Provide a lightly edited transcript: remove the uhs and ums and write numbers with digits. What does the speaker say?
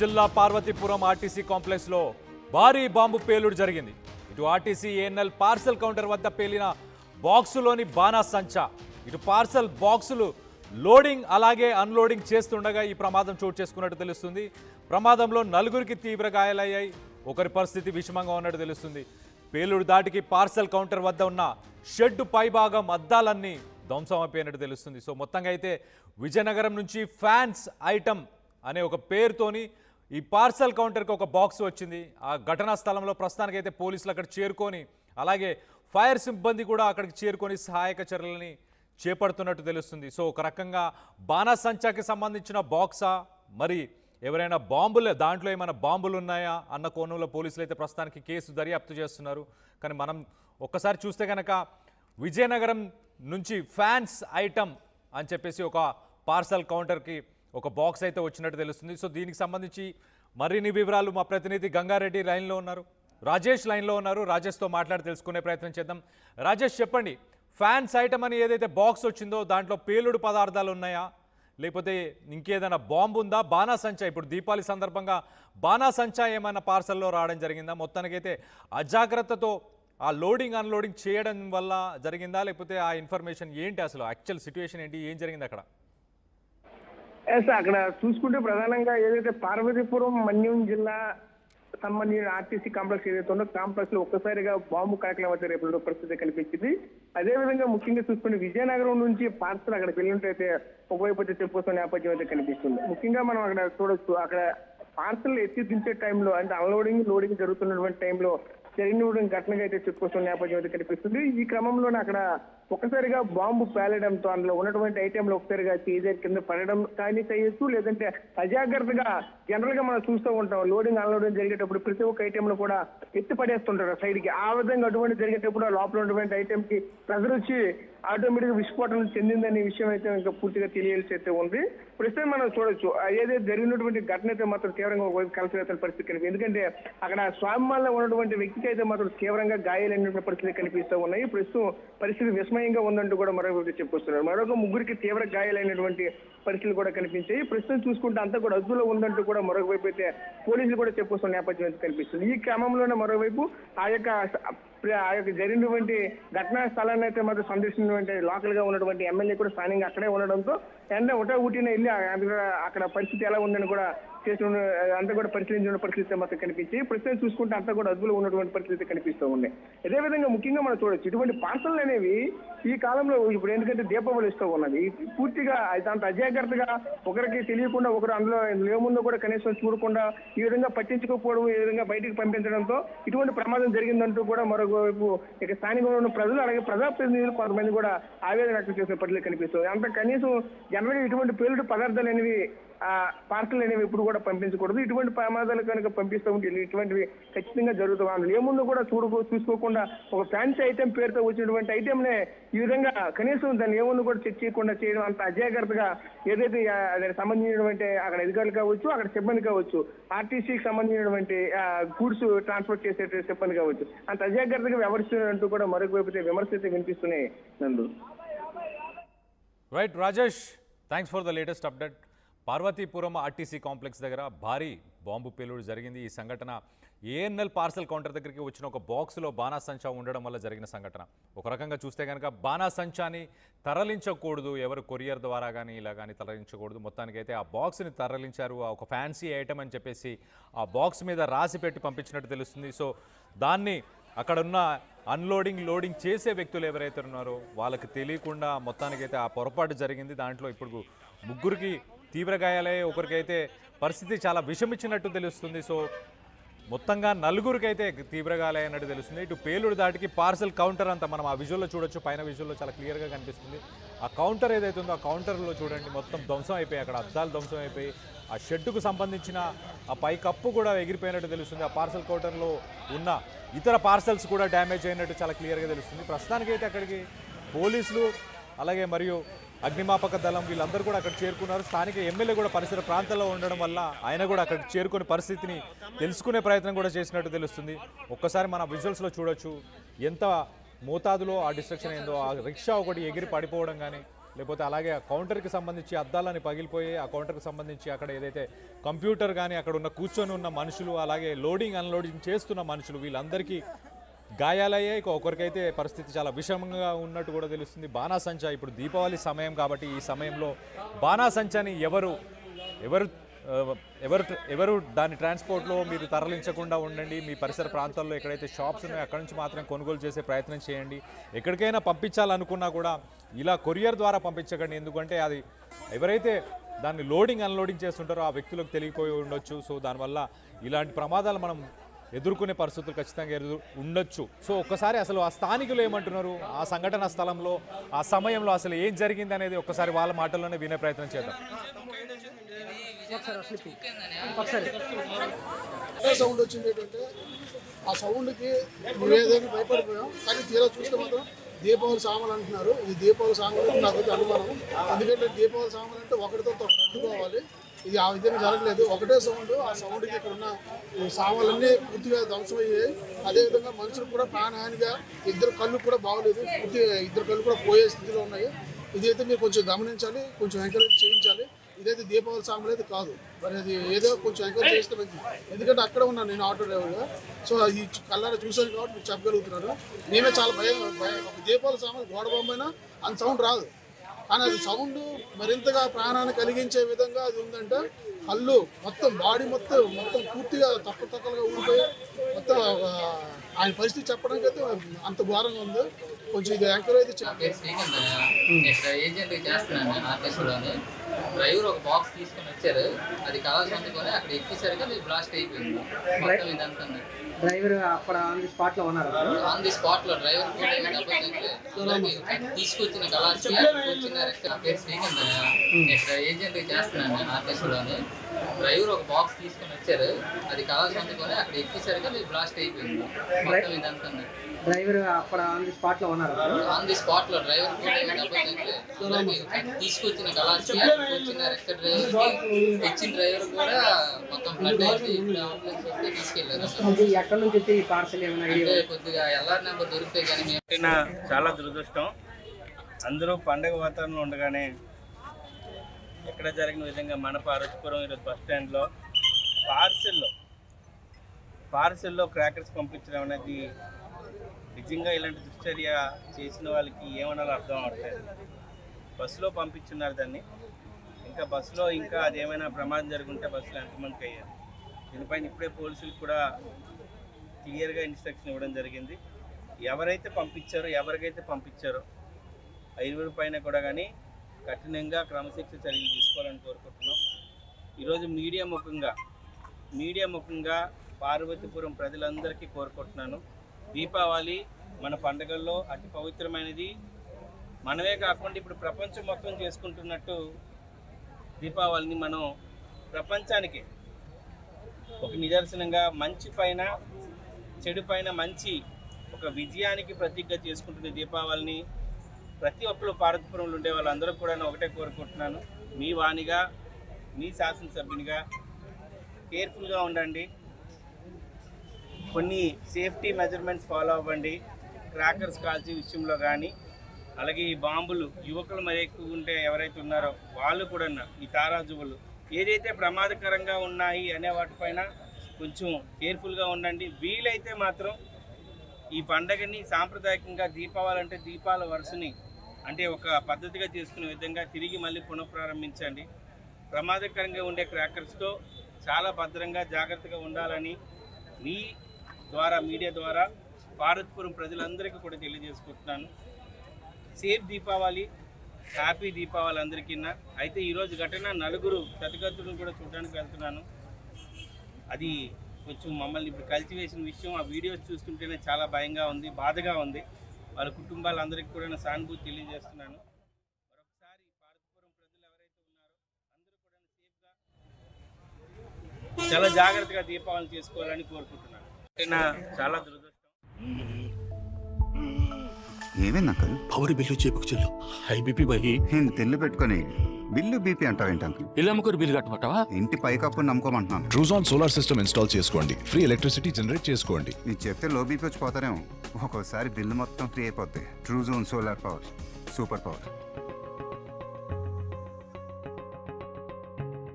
జిల్లా Parvathipuram RTC complex లో భారీ బాంబు పేలుడు జరిగింది. ఇటు ఆర్టీసీ ఏఎన్ఎల్ పార్సల్ కౌంటర్ వద్ద పేలిన బాక్సులోని బాణాసంచా, ఇటు పార్సల్ బాక్సులు లోడింగ్ అలాగే అన్లోడింగ్ చేస్తుండగా ఈ ప్రమాదం చోటు చేసుకున్నట్టు తెలుస్తుంది. ప్రమాదంలో నలుగురికి తీవ్ర గాయాలయ్యాయి, ఒకరి పరిస్థితి విషమంగా ఉన్నట్టు తెలుస్తుంది. పేలుడు దాటికి పార్సల్ కౌంటర్ వద్ద ఉన్న షెడ్ పైభాగం అద్దాలన్నీ ధ్వంసం అయిపోయినట్టు తెలుస్తుంది. సో మొత్తంగా అయితే విజయనగరం నుంచి ఫ్యాన్స్ ఐటమ్ అనే ఒక పేరుతోని ఈ పార్సల్ కౌంటర్కి ఒక బాక్స్ వచ్చింది. ఆ ఘటనా స్థలంలో ప్రస్తుతానికి అయితే పోలీసులు అక్కడ చేరుకొని అలాగే ఫైర్ సిబ్బంది కూడా అక్కడికి చేరుకొని సహాయక చర్యలని చేపడుతున్నట్టు తెలుస్తుంది. సో ఒక రకంగా బాణాసంచాకి సంబంధించిన బాక్సా, మరి ఎవరైనా బాంబులు దాంట్లో ఏమైనా బాంబులు ఉన్నాయా అన్న కోణంలో పోలీసులు అయితే ప్రస్తుతానికి కేసు దర్యాప్తు చేస్తున్నారు. కానీ మనం ఒక్కసారి చూస్తే కనుక విజయనగరం నుంచి ఫ్యాన్స్ ఐటమ్ అని చెప్పేసి ఒక పార్సల్ కౌంటర్కి ఒక బాక్స్ అయితే వచ్చినట్టు తెలుస్తుంది. సో దీనికి సంబంధించి మరిన్ని వివరాలు మా ప్రతినిధి గంగారెడ్డి లైన్లో ఉన్నారు, రాజేష్ లైన్లో ఉన్నారు. రాజేష్తో మాట్లాడి తెలుసుకునే ప్రయత్నం చేద్దాం. రాజేష్ చెప్పండి, ఫ్యాన్స్ ఐటమ్ అని ఏదైతే బాక్స్ వచ్చిందో దాంట్లో పేలుడు పదార్థాలు ఉన్నాయా, లేకపోతే ఇంకేదైనా బాంబు ఉందా? బాణాసంచా, ఇప్పుడు దీపావళి సందర్భంగా బాణాసంచా ఏమైనా పార్సల్లో రావడం జరిగిందా? మొత్తానికైతే అజాగ్రత్తతో ఆ లోడింగ్ అన్లోడింగ్ చేయడం వల్ల జరిగిందా, లేకపోతే ఆ ఇన్ఫర్మేషన్ ఏంటి, అసలు యాక్చువల్ సిచ్యువేషన్ ఏంటి, ఏం జరిగింది అక్కడ? అక్కడ చూసుకుంటే ప్రధానంగా ఏదైతే పార్వతీపురం మన్యం జిల్లా సంబంధించిన ఆర్టీసీ కాంప్లెక్స్ ఏదైతే ఉందో కాంప్లెక్స్ లో ఒక్కసారిగా బాంబు కాకలం అయితే రేపు పరిస్థితి కనిపించింది. అదేవిధంగా ముఖ్యంగా చూసుకుంటే విజయనగరం నుంచి పార్సల్ అక్కడ వెళ్ళినట్టయితే ఒకవైపు అయితే చెప్పుకోసం నేపథ్యం అయితే కనిపిస్తుంది. ముఖ్యంగా మనం అక్కడ చూడొచ్చు, అక్కడ పార్సల్ ఎత్తి దించే టైంలో అంటే అన్లోడింగ్ లోడింగ్ జరుగుతున్నటువంటి టైంలో జరిగిన ఘటనగా అయితే చెప్పుకోసం నేపథ్యం అయితే కనిపిస్తుంది. ఈ క్రమంలోనే అక్కడ ఒక్కసారిగా బాంబు పేలడంతో అందులో ఉన్నటువంటి ఐటెంలు ఒకసారిగా చేజర్ కింద పడడం కానీ చేయొచ్చు, లేదంటే అజాగ్రత్తగా జనరల్ గా మనం చూస్తూ ఉంటాం లోడింగ్ అన్లోడింగ్ జరిగేటప్పుడు ప్రతి ఒక్క ఐటెం లో కూడా ఎత్తి పడేస్తుంటారు సైడ్ కి. ఆ విధంగా అటువంటి జరిగేటప్పుడు లోపల ఉన్నటువంటి ఐటెం కి ప్రెజర్ వచ్చి ఆటోమేటిక్ గా విస్ఫోటనం చెందిందనే విషయం అయితే ఇంకా పూర్తిగా తెలియాల్సి అయితే ఉంది. ప్రస్తుతం మనం చూడొచ్చు ఏదైతే జరిగినటువంటి ఘటన అయితే మాత్రం తీవ్రంగా కలిసి పరిస్థితి కనిపిస్తుంది. ఎందుకంటే అక్కడ స్వాభిమానంలో ఉన్నటువంటి వ్యక్తికి అయితే మాత్రం తీవ్రంగా గాయాలైనటువంటి పరిస్థితి కనిపిస్తూ ఉన్నాయి. ప్రస్తుతం పరిస్థితి విస్మయంగా ఉందంటూ కూడా మరొక చెప్పుకొస్తున్నారు. మరొక ముగ్గురికి తీవ్ర గాయాలైనటువంటి పరిస్థితులు కూడా కనిపించాయి. ప్రస్తుతం చూసుకుంటే అంతా కూడా అదుపులో ఉందంటూ కూడా మరొక వైపు అయితే పోలీసులు కూడా చెప్పుకొస్తున్న నేపథ్యం అయితే కనిపిస్తుంది. ఈ క్రమంలోనే మరోవైపు ఆ యొక్క జరిగినటువంటి ఘటనా స్థలాన్ని అయితే మాత్రం సందర్శించినటువంటి లోకల్ గా ఉన్నటువంటి ఎమ్మెల్యే కూడా స్థానికంగా అక్కడే ఉండడంతో ఊటీన వెళ్ళి అక్కడ పరిస్థితి ఎలా ఉందని కూడా చేసిన అంతా కూడా పరిశీలించిన పరిస్థితి మాత్రం కనిపించి ప్రస్తుతం చూసుకుంటే అంతా కూడా అదుపులో ఉన్నటువంటి పరిస్థితి కనిపిస్తూ ఉన్నాయి. అదేవిధంగా ముఖ్యంగా మనం చూడొచ్చు ఇటువంటి పార్సల్ అనేవి ఈ కాలంలో ఇప్పుడు ఎందుకంటే దీపావళి ఇస్తూ ఉన్నది పూర్తిగా అంత అజాగ్రత్తగా ఒకరికి తెలియకుండా ఒకరు అందులో ఏముందో కూడా కనీసం చూడకుండా ఈ విధంగా పట్టించుకోకపోవడం, ఈ విధంగా బయటికి పంపించడంతో ఇటువంటి ప్రమాదం జరిగిందంటూ కూడా మరొకవైపు ఇక స్థానికంగా ఉన్న ప్రజలు అలాగే ప్రజాప్రతినిధులు కొంతమంది కూడా ఆవేదన వ్యక్తం చేసిన పరిస్థితి కనిపిస్తుంది. అంత కనీసం జనరల్గా ఇటువంటి పేలుడు పదార్థాలు అనేవి పార్సల్ అనేవి ఇప్పుడు కూడా పంపించకూడదు. ఇటువంటి ప్రమాదాలు కనుక పంపిస్తూ ఉంటే ఇటువంటివి ఖచ్చితంగా జరుగుతాయి. అందులో ఏముందో కూడా చూసుకోకుండా ఒక ఫ్యాన్సీ ఐటెం పేరుతో వచ్చినటువంటి ఐటెంనే ఈ విధంగా కనీసం దాన్ని ఏముందో కూడా చెక్ చేయకుండా చేయడం, అంత అజాగ్రత్తగా ఏదైతే దానికి సంబంధించినటువంటి అక్కడ అధికారులు కావచ్చు, అక్కడ సిబ్బంది కావచ్చు, ఆర్టీసీకి సంబంధించినటువంటి గూడ్స్ ట్రాన్స్పోర్ట్ చేసే సిబ్బంది కావచ్చు, అంత అజాగ్రత్తగా వ్యవహరిస్తున్నట్టు కూడా మరొక వైపు విమర్శలు వినిపిస్తున్నాయి. నందు. Right Rajesh, thanks for the latest update. Parvathipuram RTC complex దగ్గర భారీ బాంబు పేలుడు జరిగింది. ఈ సంఘటన ఏఎన్ఎల్ పార్సల్ కౌంటర్ దగ్గరికి వచ్చిన ఒక బాక్స్లో బాణాసంచా ఉండడం వల్ల జరిగిన సంఘటన. ఒక రకంగా చూస్తే కనుక బాణాసంచాని తరలించకూడదు, ఎవరు కొరియర్ ద్వారా కానీ ఇలా కానీ తరలించకూడదు. మొత్తానికైతే ఆ బాక్స్ని తరలించారు. ఒక ఫ్యాన్సీ ఐటమ్ అని చెప్పేసి ఆ బాక్స్ మీద రాసి పెట్టి పంపించినట్టు తెలుస్తుంది. సో దాన్ని అక్కడున్న అన్లోడింగ్ లోడింగ్ చేసే వ్యక్తులు ఎవరైతే ఉన్నారో వాళ్ళకి తెలియకుండా మొత్తానికైతే ఆ పొరపాటు జరిగింది. దాంట్లో ఇప్పుడు ముగ్గురికి తీవ్ర గాయాలే, ఒకరికైతే పరిస్థితి చాలా విషమిచ్చినట్టు తెలుస్తుంది. సో మొత్తంగా నలుగురికైతే తీవ్ర గాయాలైనట్టు తెలుస్తుంది. ఇటు పేలుడు దాటికి పార్సల్ కౌంటర్ అంతా మనం ఆ విజువల్లో చూడొచ్చు, పైన విజువల్లో చాలా క్లియర్గా కనిపిస్తుంది. ఆ కౌంటర్ ఏదైతే ఉందో ఆ కౌంటర్లో చూడండి మొత్తం ధ్వంసం అయిపోయి, అక్కడ అద్దాలు ధ్వంసం అయిపోయి, ఆ షెడ్డుకు సంబంధించిన ఆ పై కప్పు కూడా ఎగిరిపోయినట్టు తెలుస్తుంది. ఆ పార్సల్ కౌంటర్లో ఉన్న ఇతర పార్సల్స్ కూడా డ్యామేజ్ అయినట్టు చాలా క్లియర్గా తెలుస్తుంది. ప్రస్తుతానికైతే అక్కడికి పోలీసులు అలాగే మరియు అగ్నిమాపక దళం వీళ్ళందరూ కూడా అక్కడ చేరుకున్నారు. స్థానిక ఎమ్మెల్యే కూడా పరిసర ప్రాంతాల్లో ఉండడం వల్ల ఆయన కూడా అక్కడికి చేరుకునే పరిస్థితిని తెలుసుకునే ప్రయత్నం కూడా చేసినట్టు తెలుస్తుంది. ఒక్కసారి మన విజువల్స్లో చూడొచ్చు ఎంత మోతాదులో ఆ డిస్ట్రక్షన్ అయిందో. ఆ రిక్షా ఒకటి ఎగిరి పడిపోవడం కానీ లేకపోతే అలాగే ఆ కౌంటర్కి సంబంధించి అద్దాలని పగిలిపోయి ఆ కౌంటర్కి సంబంధించి అక్కడ ఏదైతే కంప్యూటర్ కానీ అక్కడ ఉన్న కూర్చొని ఉన్న మనుషులు అలాగే లోడింగ్ అన్లోడింగ్ చేస్తున్న మనుషులు వీళ్ళందరికీ గాయాలయ్యాయి. ఒకరికైతే పరిస్థితి చాలా విషమంగా ఉన్నట్టు కూడా తెలుస్తుంది. బాణాసంచా ఇప్పుడు దీపావళి సమయం కాబట్టి ఈ సమయంలో బాణాసంచాని ఎవరు దాని ట్రాన్స్పోర్ట్లో మీరు తరలించకుండా ఉండండి. మీ పరిసర ప్రాంతాల్లో ఎక్కడైతే షాప్స్ ఉన్నాయో అక్కడి నుంచి మాత్రం కొనుగోలు చేసే ప్రయత్నం చేయండి. ఎక్కడికైనా పంపించాలనుకున్నా కూడా ఇలా కొరియర్ ద్వారా పంపించకండి. ఎందుకంటే అది ఎవరైతే దాన్ని లోడింగ్ అన్లోడింగ్ చేస్తుంటారో ఆ వ్యక్తులకు తెలియపోయి ఉండొచ్చు. సో దానివల్ల ఇలాంటి ప్రమాదాలు మనం ఎదుర్కొనే పరిస్థితులు ఖచ్చితంగా ఉండొచ్చు. సో ఒక్కసారి అసలు ఆ స్థానికులు ఏమంటున్నారు, ఆ సంఘటన స్థలంలో ఆ సమయంలో అసలు ఏం జరిగింది అనేది ఒక్కసారి వాళ్ళ మాటల్లోనే వినే ప్రయత్నం చేద్దాం. సౌండ్ వచ్చింది ఏంటంటే ఆ సౌండ్కి ఏదైనా భయపడిపోయాం. కానీ తీరా చూస్తే మాత్రం దీపావళి సామాన్లు అంటున్నారు. ఈ దీపావళి సామాన్లు నాకైతే అనుమానం. ఎందుకంటే దీపావళి సామాన్లు అంటే ఒకటితో ఒకటి అడ్డుకోవాలి. ఇది ఆ విధంగా జరగలేదు. ఒకటే సౌండ్. ఆ సౌండ్కి ఇక్కడ ఉన్న సామాన్లన్నీ పూర్తిగా ధ్వంసమయ్యాయి. అదేవిధంగా మనుషులు కూడా ప్రాణహానిగా ఇద్దరు కళ్ళు కూడా బాగలేదు. పూర్తిగా ఇద్దరు కళ్ళు కూడా పోయే స్థితిలో ఉన్నాయి. ఇదైతే మీరు కొంచెం గమనించాలి, కొంచెం ఎంకరేజ్ చేయించాలి. ఇదైతే దీపావళి సామాన్లు అయితే కాదు. మరి అది ఏదో కొంచెం ఎంకరేజ్ చేస్తే మంచిది. ఎందుకంటే అక్కడ ఉన్నాను నేను ఆటో డ్రైవర్గా. సో ఈ కళ్ళారా చూశాను కాబట్టి మీరు చెప్పగలుగుతున్నాను. నేనే చాలా భయం. ఒక దీపావళి సామాన్లు గోడ బొమ్మైనా అంత సౌండ్ రాదు. కానీ అది సౌండ్ మరింతగా ప్రాణాన్ని కలిగించే విధంగా అది ఉందంటే కళ్ళు మొత్తం బాడీ మొత్తం పూర్తిగా తక్కువగా ఊడిపోయి మొత్తం ఆయన పరిస్థితి చెప్పడానికి అయితే అంత ఘోరంగా ఉంది. కొంచెం ఇది ఎంకరేజ్ చేస్తున్నాను. డ్రైవర్ ఒక బాక్స్ తీసుకొని వచ్చారు. అది కలర్స్ అందుకొని అక్కడ ఎక్కేసరికి అది బ్లాస్ట్ అయిపోయింది మొత్తం ఇదంతా. డ్రైవర్ అక్కడ ఆన్ ది స్పాట్ లో ఉన్నారు. ఆన్ ది స్పాట్ లో డ్రైవర్ తీసుకొచ్చిన కలర్స్ పేరు శ్రీకాంత్. ఇక్కడ ఏజెంట్ చేస్తున్నాను ఆర్టీసీలోని. డ్రైవర్ ఒక బాక్స్ తీసుకొని వచ్చారు. అది కలర్స్ అందుకొని అక్కడ ఎక్కేసరికి అది బ్లాస్ట్ అయిపోయింది మొత్తం ఇదంతా. డ్రైవర్ అక్కడ ఆన్ ది స్పాట్ లో ఉన్నారు. ఆన్ ది స్పాట్ లో డ్రైవర్ తీసుకొచ్చిన కలర్స్ వచ్చిన రెక్టర్ డ్రైవర్ ఇచ్చిన డ్రైవర్ కూడా మొత్తం బ్లడ్ అయితే ఇప్పుడు అంబులెన్స్ వస్తే తీసుకెళ్లారు. ఎక్కడ నుంచి వచ్చి ఈ పార్సల్ ఏమైనా కొద్దిగా ఎల్ఆర్ నెంబర్ దొరికితే కానీ చాలా దురదృష్టం. అందరూ పండగ వాతావరణంలో ఉండగానే ఎక్కడ జరిగిన విధంగా మన పార్వతీపురం ఈరోజు బస్ స్టాండ్లో పార్సెల్లో క్రాకర్స్ పంపించడం అనేది నిజంగా ఇలాంటి దుశ్చర్య చేసిన వాళ్ళకి ఏమన్నా అర్థం అవట్లేదు. బస్సులో పంపించున్నారు దాన్ని. ఇంకా బస్సులో ఇంకా అదేమైనా ప్రమాదం జరుగుంటే బస్సులో ఎంతమందికి అయ్యారు. దీనిపైన ఇప్పుడే పోలీసులకు కూడా క్లియర్గా ఇన్స్ట్రక్షన్ ఇవ్వడం జరిగింది. ఎవరైతే పంపించారో 5 పైన కూడా కానీ కఠినంగా క్రమశిక్షణ చర్యలు తీసుకోవాలని కోరుకుంటున్నాం. ఈరోజు మీడియా ముఖంగా పార్వతీపురం ప్రజలందరికీ కోరుకుంటున్నాను. దీపావళి మన పండుగల్లో అతి పవిత్రమైనది. మనమే కాకుండా ఇప్పుడు ప్రపంచం మొత్తం చేసుకుంటున్నట్టు దీపావళిని మనం ప్రపంచానికి ఒక నిదర్శనంగా మంచి పైన చెడు పైన మంచి ఒక విజయానికి ప్రతీకగా చేసుకుంటున్న దీపావళిని ప్రతి ఒక్కరు పార్వతీపురంలో ఉండే వాళ్ళందరూ కూడా ఒకటే కోరుకుంటున్నాను. మీ వాణిగా, మీ శాసనసభ్యునిగా కేర్ఫుల్గా ఉండండి. కొన్ని సేఫ్టీ మెజర్మెంట్స్ ఫాలో అవ్వండి. క్రాకర్స్ కాల్చే విషయంలో కానీ, అలాగే ఈ బాంబులు యువకులు మరి ఎక్కువ ఉంటే ఎవరైతే ఉన్నారో వాళ్ళు కూడా ఈ తారాజువులు ఏదైతే ప్రమాదకరంగా ఉన్నాయి అనే వాటిపైన కొంచెం కేర్ఫుల్గా ఉండండి. వీలైతే మాత్రం ఈ పండగని సాంప్రదాయకంగా దీపావళి అంటే దీపాల వరుసని అంటే ఒక పద్ధతిగా చేసుకునే విధంగా తిరిగి మళ్ళీ పునఃప్రారంభించండి. ప్రమాదకరంగా ఉండే క్రాకర్స్తో చాలా భద్రంగా జాగ్రత్తగా ఉండాలని మీ ద్వారా మీడియా ద్వారా పార్వతీపురం ప్రజలందరికీ కూడా తెలియజేసుకుంటున్నాను. సేఫ్ దీపావళి, హ్యాపీ దీపావళి అందరికీ. అయితే ఈరోజు ఘటన నలుగురు ప్రతిగతులను కూడా చూడడానికి వెళ్తున్నాను. అది కొంచెం మమ్మల్ని ఇప్పుడు కలిసివేసిన విషయం. ఆ వీడియోస్ చూస్తుంటేనే చాలా భయంగా ఉంది, బాధగా ఉంది. వాళ్ళ కుటుంబాలందరికీ కూడా సానుభూతి తెలియజేస్తున్నాను. మరొకసారి పార్వతీపురం ప్రజలు ఎవరైతే ఉన్నారో అందరూ కూడా సేఫ్గా చాలా జాగ్రత్తగా దీపావళి చేసుకోవాలని కోరుకుంటున్నాను. చాలా దురదృష్టం. ఏమైంది అంకల్? పవర్ బిల్లు చేపుకు చెల్లు హై బీపీ బహి తెల్లు పెట్టుకొని బిల్లు బీపీ అంటావేంటి అంకుల్? ఇల్లు అమ్ముకొని బిల్లు కట్టమంటావా? ఇంటి పైకప్పు నమ్ముకోమంటున్నాను. ట్రూజాన్ సోలార్ సిస్టమ్ ఇన్స్టాల్ చేసుకోండి, ఫ్రీ ఎలక్ట్రిసిటీ జనరేట్ చేసుకోండి. నీకు చెప్తే లో బీపీ వచ్చి పోతారేమో. ఒక్కోసారి బిల్లు మొత్తం ఫ్రీ అయిపోద్ది. Truzon solar power, super power.